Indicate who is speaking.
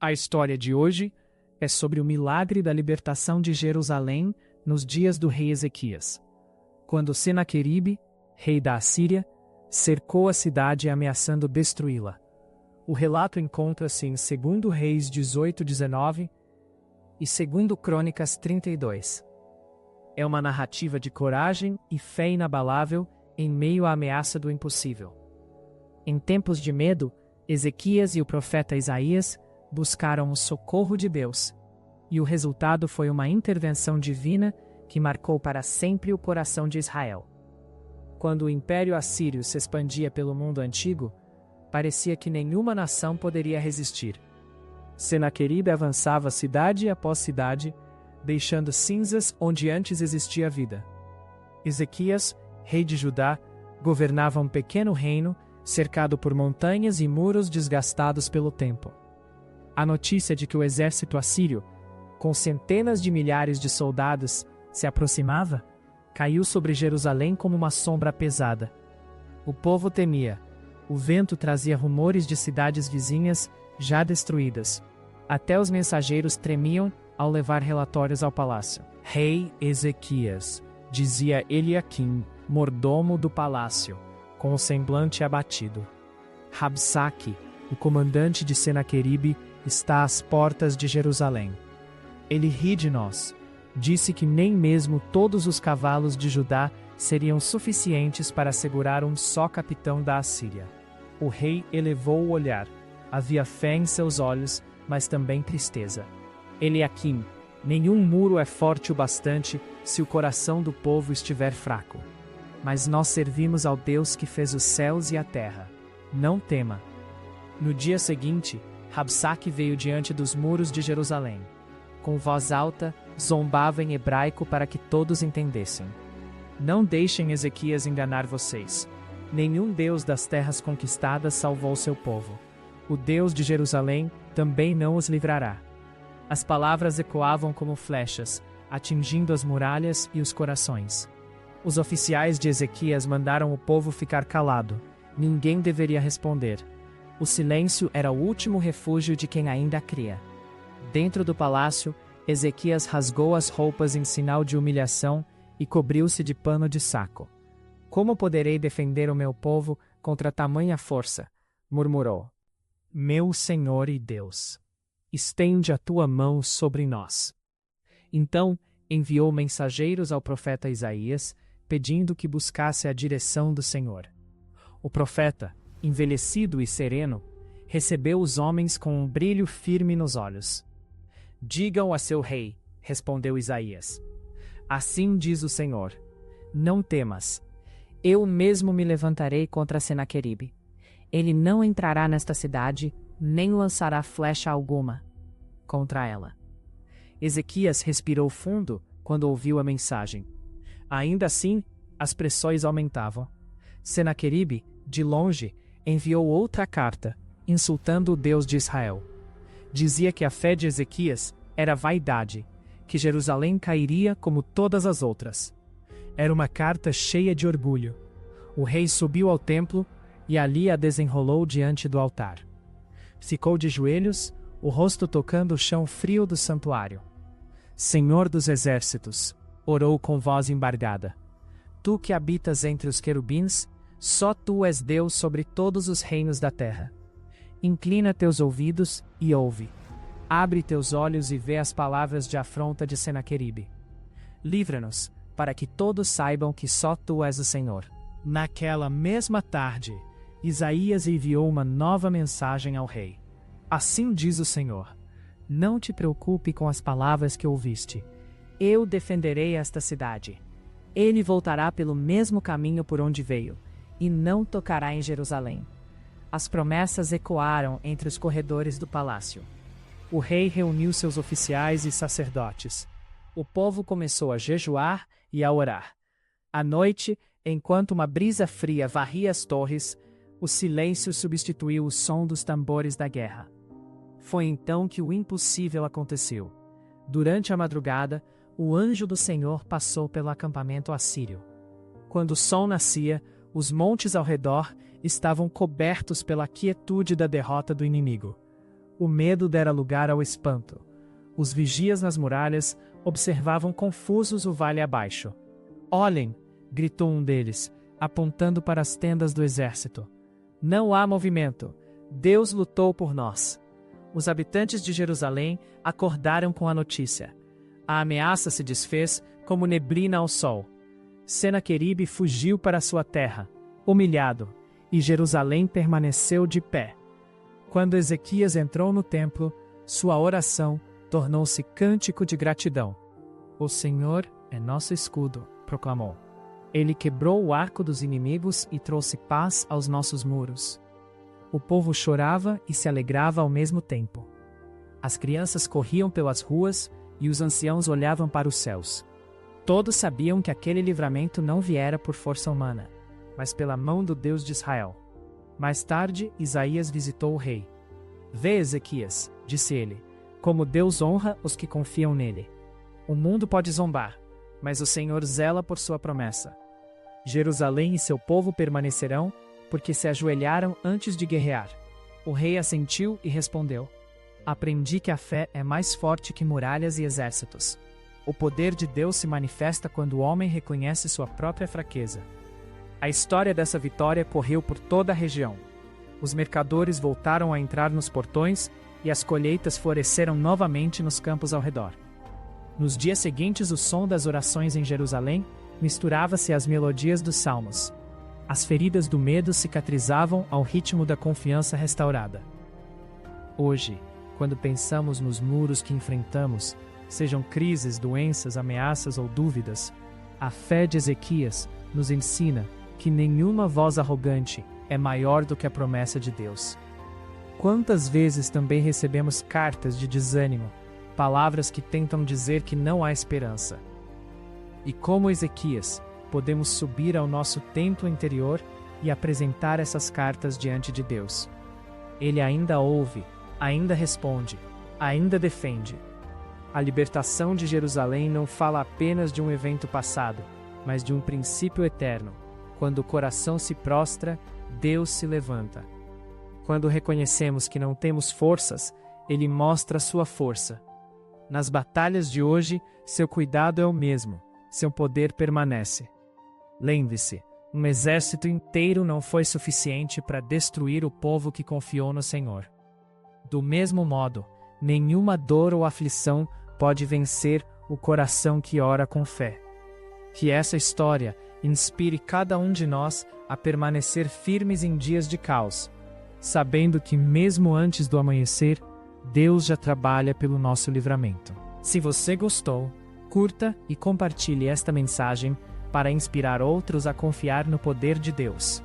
Speaker 1: A história de hoje é sobre o milagre da libertação de Jerusalém nos dias do rei Ezequias, quando Senaqueribe, rei da Assíria, cercou a cidade ameaçando destruí-la. O relato encontra-se em 2 Reis 18:19 e 2 Crônicas 32. É uma narrativa de coragem e fé inabalável em meio à ameaça do impossível. Em tempos de medo, Ezequias e o profeta Isaías buscaram o socorro de Deus, e o resultado foi uma intervenção divina que marcou para sempre o coração de Israel. Quando o Império Assírio se expandia pelo mundo antigo, parecia que nenhuma nação poderia resistir. Senaqueribe avançava cidade após cidade, deixando cinzas onde antes existia vida. Ezequias, rei de Judá, governava um pequeno reino, cercado por montanhas e muros desgastados pelo tempo. A notícia de que o exército assírio, com centenas de milhares de soldados, se aproximava, caiu sobre Jerusalém como uma sombra pesada. O povo temia. O vento trazia rumores de cidades vizinhas já destruídas. Até os mensageiros tremiam ao levar relatórios ao palácio. Rei Ezequias, dizia Eliaquim, mordomo do palácio, com o semblante abatido. Rabsaque, o comandante de Senaqueribe, está às portas de Jerusalém. Ele ri de nós. Disse que nem mesmo todos os cavalos de Judá seriam suficientes para segurar um só capitão da Assíria. O rei elevou o olhar. Havia fé em seus olhos, mas também tristeza. Eliaquim, nenhum muro é forte o bastante se o coração do povo estiver fraco. Mas nós servimos ao Deus que fez os céus e a terra. Não tema. No dia seguinte, Rabsaque veio diante dos muros de Jerusalém. Com voz alta, zombava em hebraico para que todos entendessem. Não deixem Ezequias enganar vocês. Nenhum Deus das terras conquistadas salvou seu povo. O Deus de Jerusalém também não os livrará. As palavras ecoavam como flechas, atingindo as muralhas e os corações. Os oficiais de Ezequias mandaram o povo ficar calado. Ninguém deveria responder. O silêncio era o último refúgio de quem ainda cria. Dentro do palácio, Ezequias rasgou as roupas em sinal de humilhação e cobriu-se de pano de saco. Como poderei defender o meu povo contra tamanha força? Murmurou. Meu Senhor e Deus, estende a tua mão sobre nós. Então, enviou mensageiros ao profeta Isaías, pedindo que buscasse a direção do Senhor. O profeta, envelhecido e sereno, recebeu os homens com um brilho firme nos olhos. Digam a seu rei, respondeu Isaías. Assim diz o Senhor, não temas. Eu mesmo me levantarei contra Senaqueribe. Ele não entrará nesta cidade, nem lançará flecha alguma contra ela. Ezequias respirou fundo quando ouviu a mensagem. Ainda assim, as pressões aumentavam. Senaqueribe, de longe, enviou outra carta, insultando o Deus de Israel. Dizia que a fé de Ezequias era vaidade, que Jerusalém cairia como todas as outras. Era uma carta cheia de orgulho. O rei subiu ao templo e ali a desenrolou diante do altar. Ficou de joelhos, o rosto tocando o chão frio do santuário. Senhor dos exércitos, orou com voz embargada. Tu que habitas entre os querubins, só tu és Deus sobre todos os reinos da terra. Inclina teus ouvidos e ouve. Abre teus olhos e vê as palavras de afronta de Senaqueribe. Livra-nos, para que todos saibam que só tu és o Senhor. Naquela mesma tarde, Isaías enviou uma nova mensagem ao rei. Assim diz o Senhor: não te preocupe com as palavras que ouviste. Eu defenderei esta cidade. Ele voltará pelo mesmo caminho por onde veio, e não tocará em Jerusalém. As promessas ecoaram entre os corredores do palácio. O rei reuniu seus oficiais e sacerdotes. O povo começou a jejuar e a orar. À noite, enquanto uma brisa fria varria as torres, o silêncio substituiu o som dos tambores da guerra. Foi então que o impossível aconteceu. Durante a madrugada, o anjo do Senhor passou pelo acampamento assírio. Quando o sol nascia, os montes ao redor estavam cobertos pela quietude da derrota do inimigo. O medo dera lugar ao espanto. Os vigias nas muralhas observavam confusos o vale abaixo. Olhem! Gritou um deles, apontando para as tendas do exército. Não há movimento. Deus lutou por nós. Os habitantes de Jerusalém acordaram com a notícia. A ameaça se desfez como neblina ao sol. Senaqueribe fugiu para sua terra, humilhado, e Jerusalém permaneceu de pé. Quando Ezequias entrou no templo, sua oração tornou-se cântico de gratidão. O Senhor é nosso escudo, proclamou. Ele quebrou o arco dos inimigos e trouxe paz aos nossos muros. O povo chorava e se alegrava ao mesmo tempo. As crianças corriam pelas ruas e os anciãos olhavam para os céus. Todos sabiam que aquele livramento não viera por força humana, mas pela mão do Deus de Israel. Mais tarde, Isaías visitou o rei. Vê, Ezequias, disse ele, como Deus honra os que confiam nele. O mundo pode zombar, mas o Senhor zela por sua promessa. Jerusalém e seu povo permanecerão, porque se ajoelharam antes de guerrear. O rei assentiu e respondeu: Aprendi que a fé é mais forte que muralhas e exércitos. O poder de Deus se manifesta quando o homem reconhece sua própria fraqueza. A história dessa vitória correu por toda a região. Os mercadores voltaram a entrar nos portões e as colheitas floresceram novamente nos campos ao redor. Nos dias seguintes, o som das orações em Jerusalém misturava-se às melodias dos salmos. As feridas do medo cicatrizavam ao ritmo da confiança restaurada. Hoje, quando pensamos nos muros que enfrentamos, sejam crises, doenças, ameaças ou dúvidas, a fé de Ezequias nos ensina que nenhuma voz arrogante é maior do que a promessa de Deus. Quantas vezes também recebemos cartas de desânimo, palavras que tentam dizer que não há esperança? E como Ezequias, podemos subir ao nosso templo interior e apresentar essas cartas diante de Deus. Ele ainda ouve, ainda responde, ainda defende. A libertação de Jerusalém não fala apenas de um evento passado, mas de um princípio eterno. Quando o coração se prostra, Deus se levanta. Quando reconhecemos que não temos forças, Ele mostra sua força. Nas batalhas de hoje, seu cuidado é o mesmo, seu poder permanece. Lembre-se, um exército inteiro não foi suficiente para destruir o povo que confiou no Senhor. Do mesmo modo, nenhuma dor ou aflição pode vencer o coração que ora com fé. Que essa história inspire cada um de nós a permanecer firmes em dias de caos, sabendo que mesmo antes do amanhecer, Deus já trabalha pelo nosso livramento. Se você gostou, curta e compartilhe esta mensagem para inspirar outros a confiar no poder de Deus.